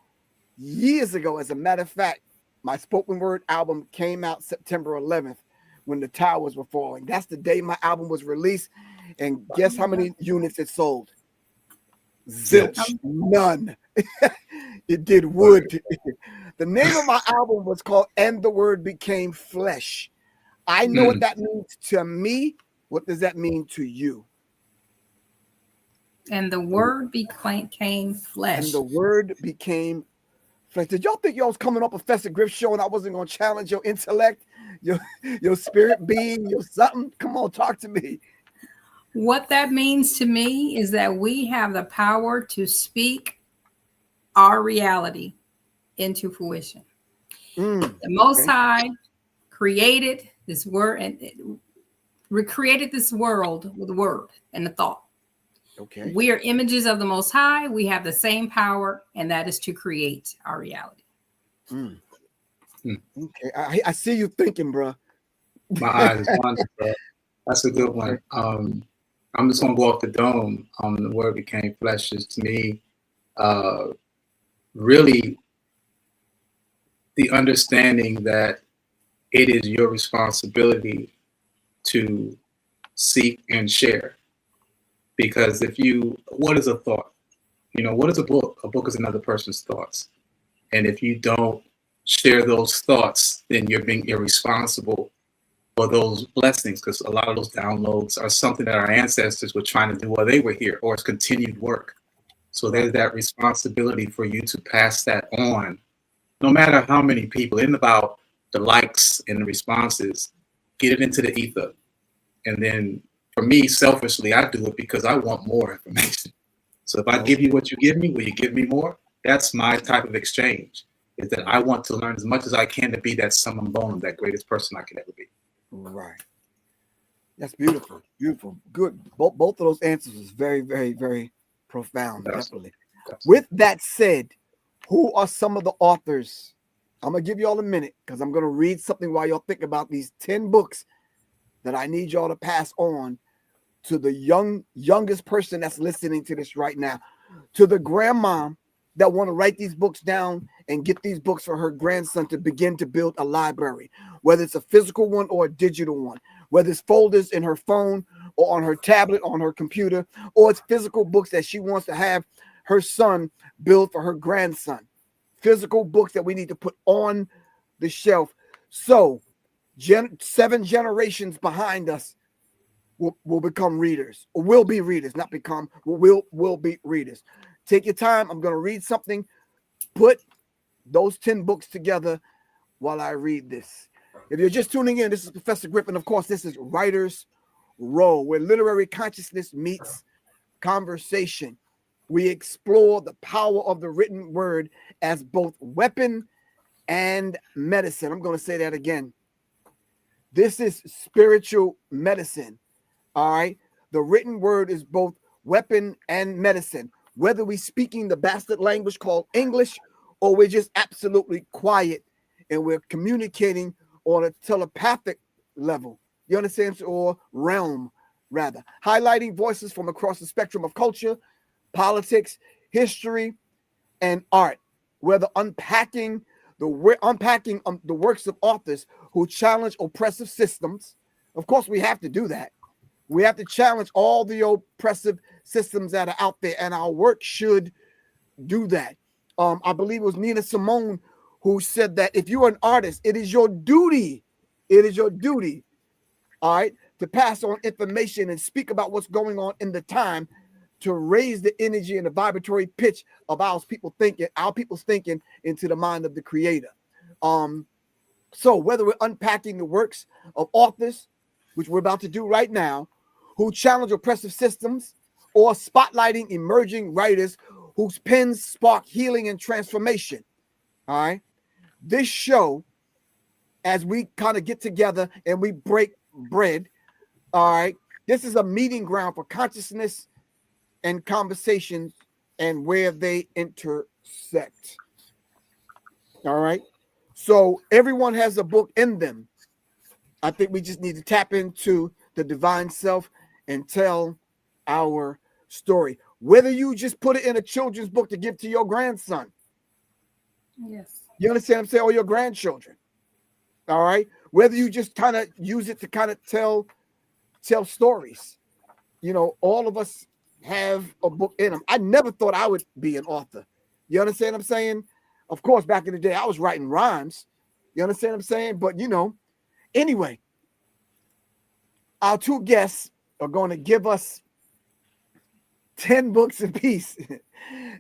years ago. As a matter of fact, my spoken word album came out September 11th when the towers were falling. That's the day my album was released. And guess how many units it sold? Zilch. None. It did wood. The name of my album was called And the Word Became Flesh. I know what that means to me. What does that mean to you? And the word became flesh. And the word became flesh. Did y'all think y'all was coming up a Professor Griff show and I wasn't going to challenge your intellect, your spirit being, your something? Come on, talk to me. What that means to me is that we have the power to speak our reality into fruition. The Most High created this word and recreated this world with a word and a thought. Okay. We are images of the Most High. We have the same power, and that is to create our reality. Okay. I see you thinking, bro. My eyes is wandering, bro. That's a good one. I'm just gonna go off the dome. The word became flesh is to me really the understanding that it is your responsibility to seek and share. Because what is a thought? What is a book? A book is another person's thoughts. And if you don't share those thoughts, then you're being irresponsible for those blessings, because a lot of those downloads are something that our ancestors were trying to do while they were here, or it's continued work. So there's that responsibility for you to pass that on, no matter how many people. In about the likes and the responses, get it into the ether. And then for me, selfishly, I do it because I want more information. So if I give you what you give me, will you give me more? That's my type of exchange, is that I want to learn as much as I can to be that summum bonum, that greatest person I could ever be. Right. That's beautiful. Beautiful. Good. Both of those answers was very, very, very profound. Definitely. With that said, who are some of the authors? I'm going to give you all a minute because I'm going to read something while y'all think about these 10 books that I need y'all to pass on to the youngest person that's listening to this right now, to the grandma that want to write these books down and get these books for her grandson to begin to build a library, whether it's a physical one or a digital one, whether it's folders in her phone or on her tablet, on her computer, or it's physical books that she wants to have her son build for her grandson, physical books that we need to put on the shelf. So 7 generations behind us will become readers, or will be readers, not become, will be readers. Take your time. I'm going to read something. Put those 10 books together while I read this. If you're just tuning in, this is Professor Griff, and of course, this is Writer's Row, where literary consciousness meets conversation. We explore the power of the written word as both weapon and medicine. I'm going to say that again. This is spiritual medicine. All right. The written word is both weapon and medicine. Whether we're speaking the bastard language called English, or we're just absolutely quiet and we're communicating on a telepathic level, you understand, or realm, rather, highlighting voices from across the spectrum of culture, politics, history, and art, whether unpacking the works of authors who challenge oppressive systems, Of course, we have to do that. We have to challenge all the oppressive systems that are out there, and our work should do that. I believe it was Nina Simone who said that if you're an artist, it is your duty. It is your duty, all right, to pass on information and speak about what's going on in the time to raise the energy and the vibratory pitch of our people's thinking into the mind of the creator. So whether we're unpacking the works of authors, which we're about to do right now, who challenge oppressive systems, or spotlighting emerging writers whose pens spark healing and transformation, all right, this show, as we kind of get together and we break bread, all right, this is a meeting ground for consciousness and conversations and where they intersect. All right. So everyone has a book in them. I think we just need to tap into the divine self and tell our story. Whether you just put it in a children's book to give to your grandson. Yes. You understand what I'm saying? Or your grandchildren. All right. Whether you just kind of use it to kind of tell stories. You know, all of us have a book in them. I never thought I would be an author. You understand what I'm saying? Of course, back in the day, I was writing rhymes. You understand what I'm saying? But, you know, anyway, our two guests are going to give us 10 books apiece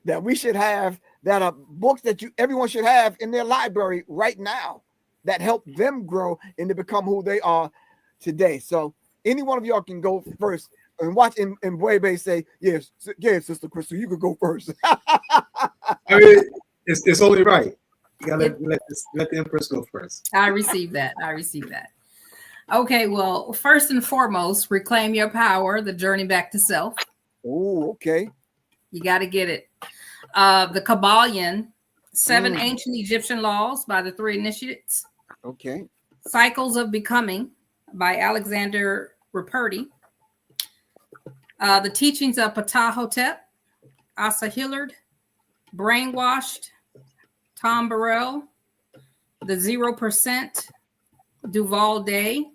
that we should have, that are books that everyone should have in their library right now, that help them grow and to become who they are today. So any one of y'all can go first and watch and BWEBE say, yes, Sister Crystal, you could go first. I mean, it's only right. You gotta let the Empress go first. I received that. Okay, well, first and foremost, Reclaim Your Power, The Journey Back to Self. Oh, okay. You got to get it. The Kabbalion, 7 Ancient Egyptian Laws by the 3 Initiates. Okay. Cycles of Becoming by Alexander Ripperty. The Teachings of Ptah-hotep, Asa Hillard. Brainwashed, Tom Burrell. The 0%, Duval Day.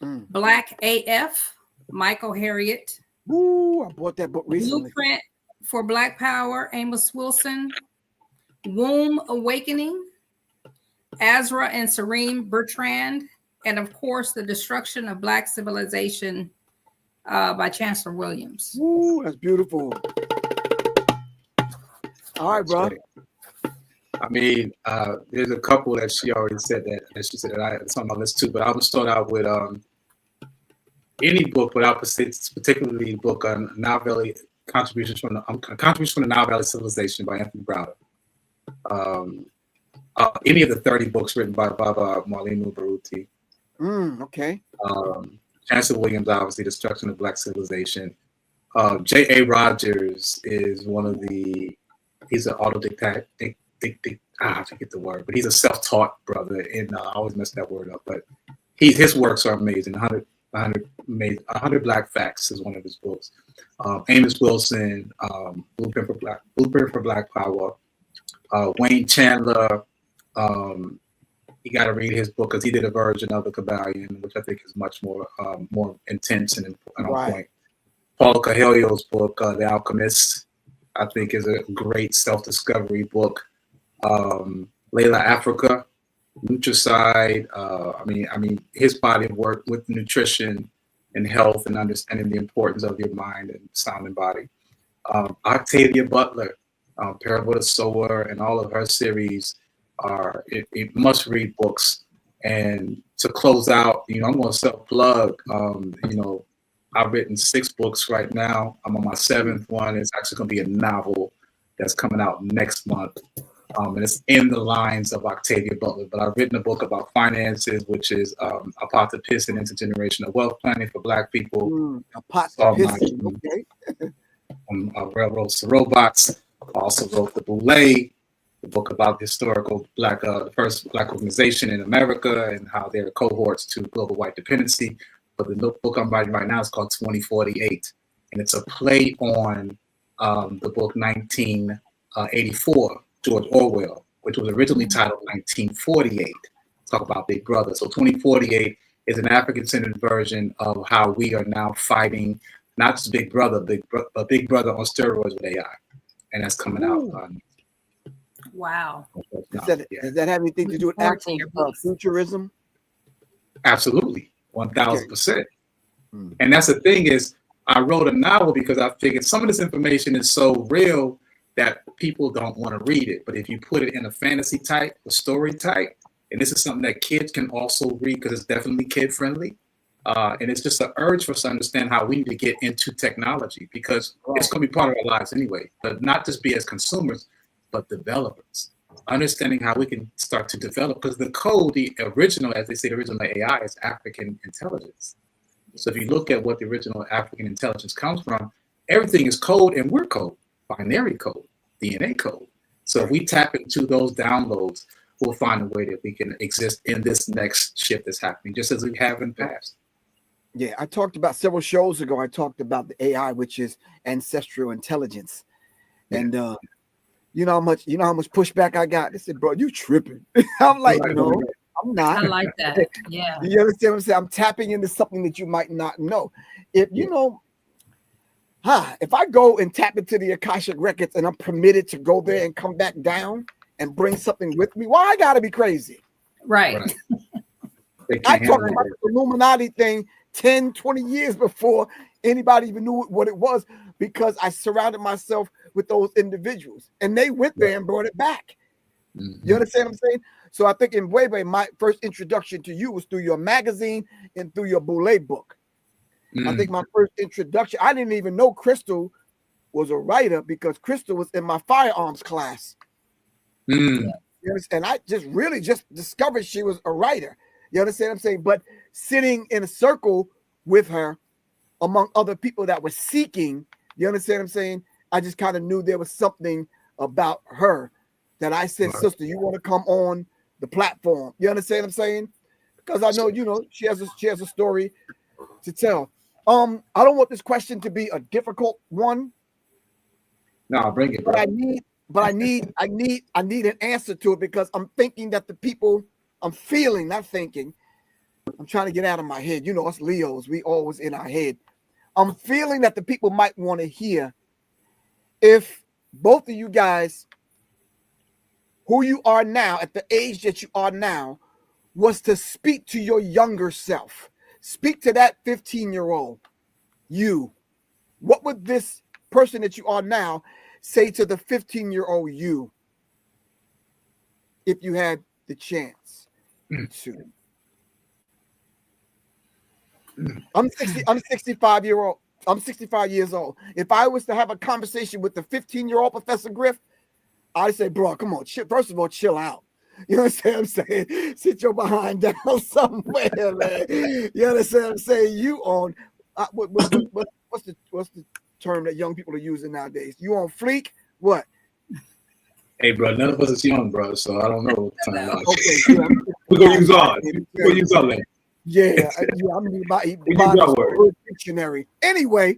Black AF, Michael Harriot. Ooh, I bought that book recently. Blueprint for Black Power, Amos Wilson. Womb Awakening, Azra and Serene Bertrand. And of course, The Destruction of Black Civilization by Chancellor Williams. Ooh, that's beautiful. All right, bro. I mean, there's a couple that she already said that she said that it's on my list too, but I would start out with any book, but particularly book on Nile Valley contributions from the Nile Valley Civilization by Anthony Browder. Any of the 30 books written by Baba Marlene Baruti. Okay. Chancellor Williams, obviously, Destruction of Black Civilization. J.A. Rogers is he's an autodidact. I forget the word, but he's a self-taught brother, and I always mess that word up. But his works are amazing. 100 Black Facts is one of his books. Amos Wilson, Blueprint for Black Power. Wayne Chandler, you got to read his book because he did a version of the Kabbalion, which I think is much more intense and on point. Paulo Coelho's book, The Alchemist, I think is a great self-discovery book. Layla Africa, Nutricide. I mean, his body of work with nutrition and health and understanding the importance of your mind and sound and body. Octavia Butler, Parable of the Sower, and all of her series are must-read books. And to close out, I'm going to self-plug. I've written 6 books right now. I'm on my 7th one. It's actually going to be a novel that's coming out next month. And it's in the lines of Octavia Butler. But I've written a book about finances, which is Apocalypse and Intergenerational Wealth Planning for Black people. Apocalypse, okay. Railroads to Robots. I also wrote The Boule, the book about the historical the first Black organization in America and how there are cohorts to global white dependency. But the book I'm writing right now is called 2048. And it's a play on the book 1984, George Orwell, which was originally titled 1948. Talk about Big Brother. So 2048 is an African-centered version of how we are now fighting not just Big Brother, but Big Brother on steroids with AI, and that's coming out. Wow. Does that have anything to do with futurism? Absolutely, 1000%. And that's the thing is, I wrote a novel because I figured some of this information is so real that people don't want to read it. But if you put it in a fantasy type, a story type, and this is something that kids can also read because it's definitely kid friendly. And it's just an urge for us to understand how we need to get into technology because it's going to be part of our lives anyway, but not just be as consumers, but developers. Understanding how we can start to develop because the code, the original, as they say, the original AI is African intelligence. So if you look at what the original African intelligence comes from, everything is code and we're code, binary code, DNA code. So if we tap into those downloads, we'll find a way that we can exist in this next shift that's happening, just as we have in the past. Yeah, I talked about several shows ago. I talked about the AI, which is ancestral intelligence, and you know how much pushback I got. They said, "Bro, you tripping?" I'm like, "No, I'm not." I like that. Yeah. You understand what I'm saying? I'm tapping into something that you might not know. If you know, if I go and tap into the Akashic records and I'm permitted to go there and come back down and bring something with me, why I gotta be crazy? Right. I talked about the Illuminati thing 10, 20 years before anybody even knew what it was because I surrounded myself with those individuals and they went there and brought it back. You understand what I'm saying? So I think in BWEBE, my first introduction to you was through your magazine and through your BWEBE book. I think my first introduction, I didn't even know Crystal was a writer because Crystal was in my firearms class. You understand? I just discovered she was a writer. You understand what I'm saying? But sitting in a circle with her among other people that were seeking, you understand what I'm saying? I just kind of knew there was something about her that I said, sister, you want to come on the platform? You understand what I'm saying? Because I know, she has a story to tell. I don't want this question to be a difficult one. No, bring it, bro. But I need an answer to it because I'm thinking that the people I'm feeling, not thinking. I'm trying to get out of my head. You know, us Leos, we always in our head. I'm feeling that the people might want to hear if both of you guys, who you are now, at the age that you are now, was to speak to your younger self. Speak to that 15-year-old you. What would this person that you are now say to the 15-year-old you if you had the chance to? I'm 65 years old. If I was to have a conversation with the 15-year-old Professor Griff, I'd say, bro, come on, first of all, chill out. You understand what I'm saying? Sit your behind down somewhere, man. You understand what I'm saying? You on what's the term that young people are using nowadays? You on fleek? What? Hey, bro, none of us is young, bro, so I don't know. Okay, we're gonna use ours. We're gonna use ours. Yeah, I'm gonna use dictionary. Anyway,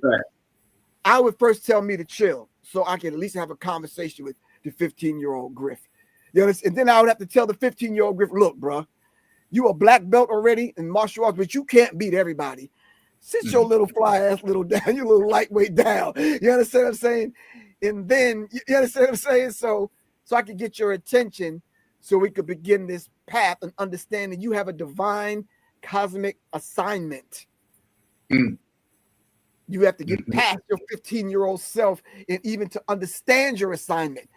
I would first tell me to chill so I can at least have a conversation with the 15-year-old Griff. You understand? And then I would have to tell the 15-year-old Griff, look, bro, you a black belt already in martial arts, but you can't beat everybody. Sit your little fly ass little down, your little lightweight down. You understand what I'm saying? And then you understand what I'm saying? So I can get your attention so we could begin this path and understanding you have a divine cosmic assignment. You have to get past your 15-year-old self and even to understand your assignment.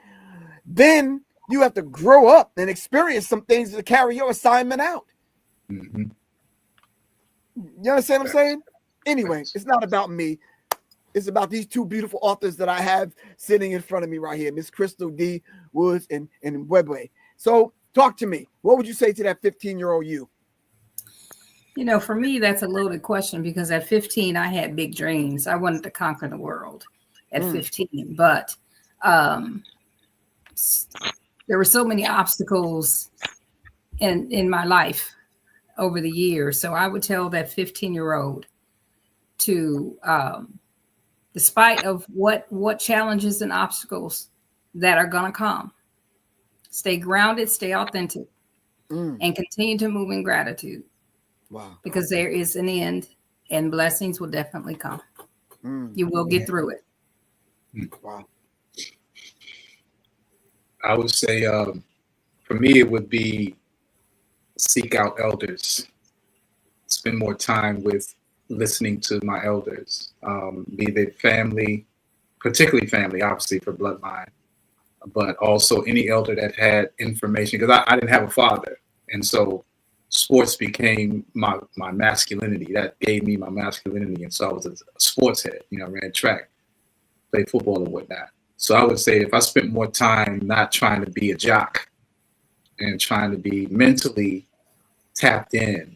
Then you have to grow up and experience some things to carry your assignment out. You understand what I'm saying? Anyway, it's not about me. It's about these two beautiful authors that I have sitting in front of me right here, Miss Crystal D. Woods and BWEBE. So talk to me. What would you say to that 15-year-old you? You know, for me, that's a loaded question because at 15, I had big dreams. I wanted to conquer the world at 15, but there were so many obstacles in my life over the years. So I would tell that 15-year-old to, despite of what challenges and obstacles that are going to come, stay grounded, stay authentic, and continue to move in gratitude. Wow. because there is an end, and blessings will definitely come. You will get through it. Wow. I would say, for me, it would be seek out elders, spend more time with listening to my elders, be they family, particularly family, obviously for bloodline, but also any elder that had information, because I didn't have a father. And so sports became my masculinity. That gave me my masculinity. And so I was a sports head, ran track, played football and whatnot. So I would say if I spent more time not trying to be a jock and trying to be mentally tapped in,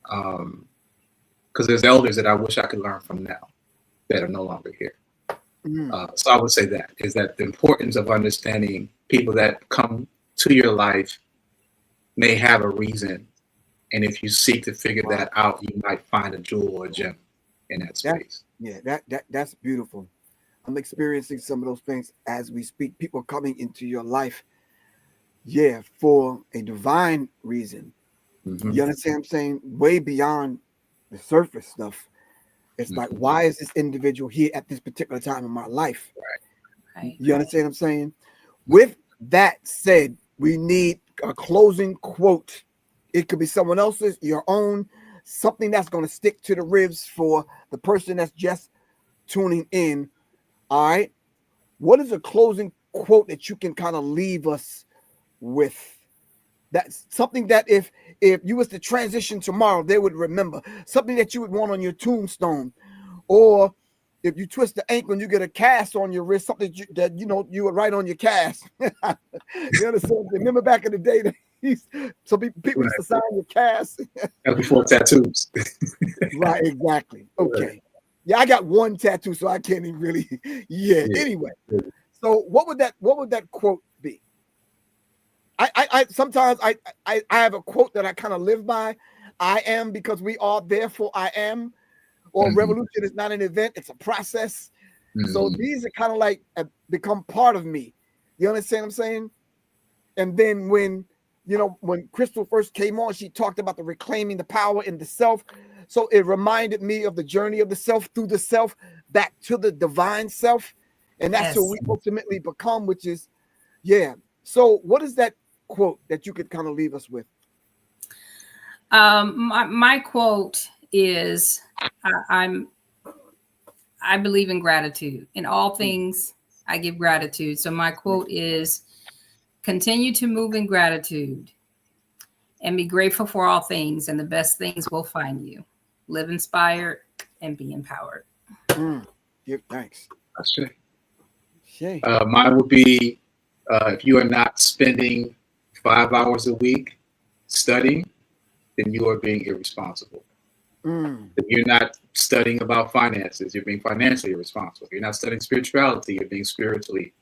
because there's elders that I wish I could learn from now that are no longer here. So I would say that is that the importance of understanding people that come to your life may have a reason. And if you seek to figure that out, you might find a jewel or a gem in that space. That's beautiful. I'm experiencing some of those things as we speak. People coming into your life, for a divine reason. You understand what I'm saying? Way beyond the surface stuff. It's like, why is this individual here at this particular time in my life? Right. You understand what I'm saying? With that said, we need a closing quote. It could be someone else's, your own, something that's going to stick to the ribs for the person that's just tuning in. All right. What is a closing quote that you can kind of leave us with? That's something that if you was to transition tomorrow, they would remember. Something that you would want on your tombstone. Or if you twist the ankle and you get a cast on your wrist, something that you would write on your cast. You understand? Remember back in the day that some people used to sign your cast. That before tattoos. Right, exactly. Okay. Yeah, I got one tattoo, so I can't even really. Anyway. So what would that quote be? I sometimes I have a quote that I kind of live by. I am because we are, therefore I am. Or revolution is not an event, it's a process. So these are kind of like become part of me. You understand what I'm saying? And then when Crystal first came on, she talked about the reclaiming the power in the self. So it reminded me of the journey of the self through the self back to the divine self. And that's who we ultimately become, which is, So what is that quote that you could kind of leave us with? My quote is, I believe in gratitude. In all things, I give gratitude. So my quote is, continue to move in gratitude and be grateful for all things, and the best things will find you. Live inspired and be empowered. Give thanks. That's right. Mine would be, if you are not spending 5 hours a week studying, then you are being irresponsible. If you're not studying about finances, you're being financially irresponsible. If you're not studying spirituality, you're being spiritually,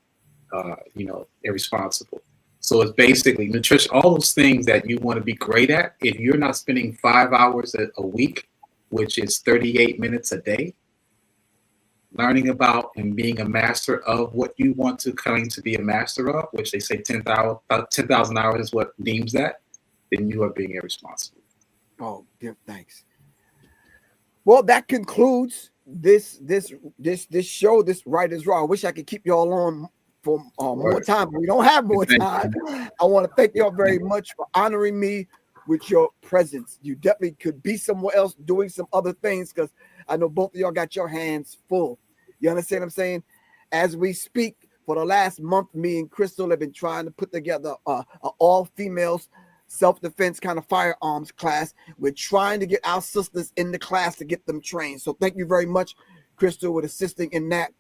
irresponsible. So it's basically nutrition, all those things that you want to be great at. If you're not spending 5 hours a week, which is 38 minutes a day, learning about and being a master of what you want to claim to be a master of, which they say 10,000 hours is what deems that, then you are being irresponsible. Oh, give thanks. Well, that concludes this show, this Writers Raw. I wish I could keep y'all on for more time, but we don't have more time. I want to thank y'all very much for honoring me with your presence. You definitely could be somewhere else doing some other things, because I know both of y'all got your hands full. You understand what I'm saying? As we speak, for the last month, me and Crystal have been trying to put together an all-females self-defense kind of firearms class. We're trying to get our sisters in the class to get them trained. So thank you very much, Crystal, with assisting in that.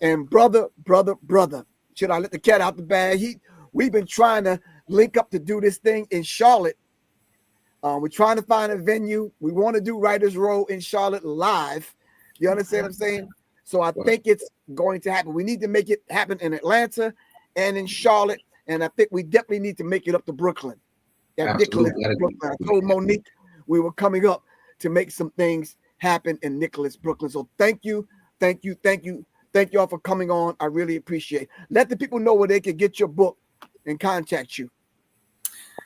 And brother, should I let the cat out the bag? We've been trying to link up to do this thing in Charlotte. We're trying to find a venue. We want to do Writers Row in Charlotte live. You understand what I'm saying? So I think it's going to happen. We need to make it happen in Atlanta and in Charlotte. And I think we definitely need to make it up to Brooklyn. Nicholas, Brooklyn. I told Monique we were coming up to make some things happen in Nicholas, Brooklyn. So thank you all for coming on. I really appreciate it. Let the people know where they can get your book and contact you.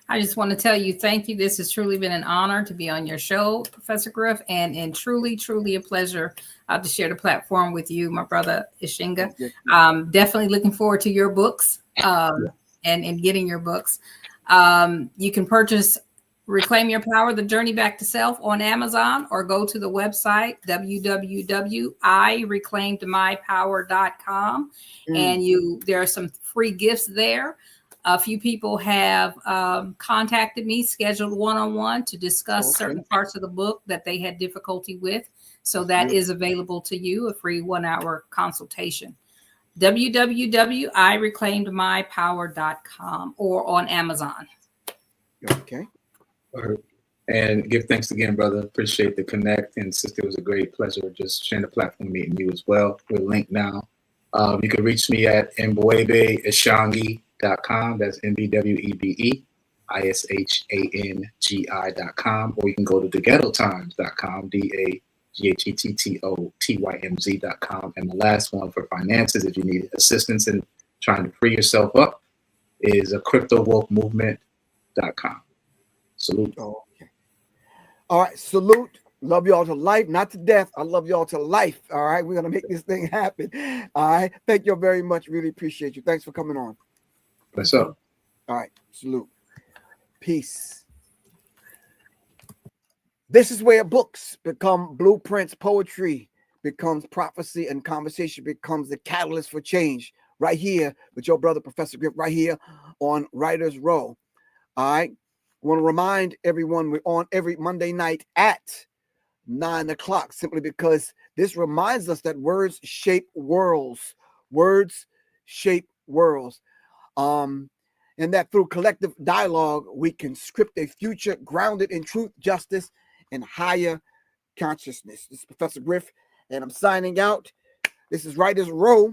I just want to tell you thank you. This has truly been an honor to be on your show, Professor Griff, and truly, truly a pleasure to share the platform with you, my brother Ishangi. Definitely looking forward to your books and getting your books. You can purchase Reclaim Your Power, The Journey Back to Self on Amazon, or go to the website, www.ireclaimedmypower.com. And there are some free gifts there. A few people have contacted me, scheduled one-on-one to discuss certain parts of the book that they had difficulty with. So that is available to you, a free 1-hour consultation. www.ireclaimedmypower.com or on Amazon. Okay. And give thanks again, brother. Appreciate the connect. And sister, it was a great pleasure just sharing the platform, meeting you as well. We're linked now. You can reach me at BWEBE Ishangi.com. That's MBWEBE ISHANGI.com. Or you can go to theghettotimes.com, DAGHETTOTYMZ.com. And the last one for finances, if you need assistance in trying to free yourself up, is a CryptoWealthMovement.com. Salute. Okay. All right. Salute. Love y'all to life, not to death. I love y'all to life. All right. We're going to make this thing happen. All right. Thank you very much. Really appreciate you. Thanks for coming on. What's up? All right. Salute. Peace. This is where books become blueprints, poetry becomes prophecy, and conversation becomes the catalyst for change. Right here with your brother, Professor Griff, right here on Writer's Row. All right. I want to remind everyone we're on every Monday night at 9 o'clock, simply because this reminds us that words shape worlds. Words shape worlds. And that through collective dialogue, we can script a future grounded in truth, justice, and higher consciousness. This is Professor Griff, and I'm signing out. This is Writer's Row,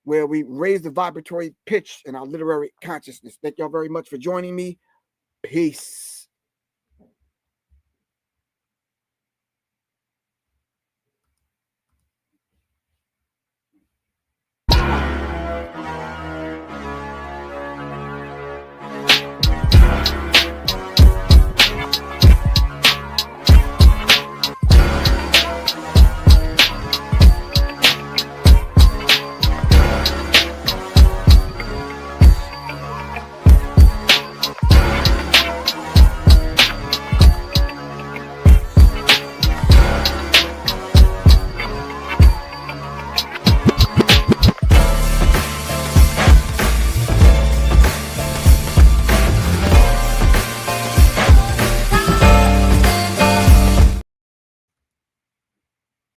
where we raise the vibratory pitch in our literary consciousness. Thank y'all very much for joining me. Peace.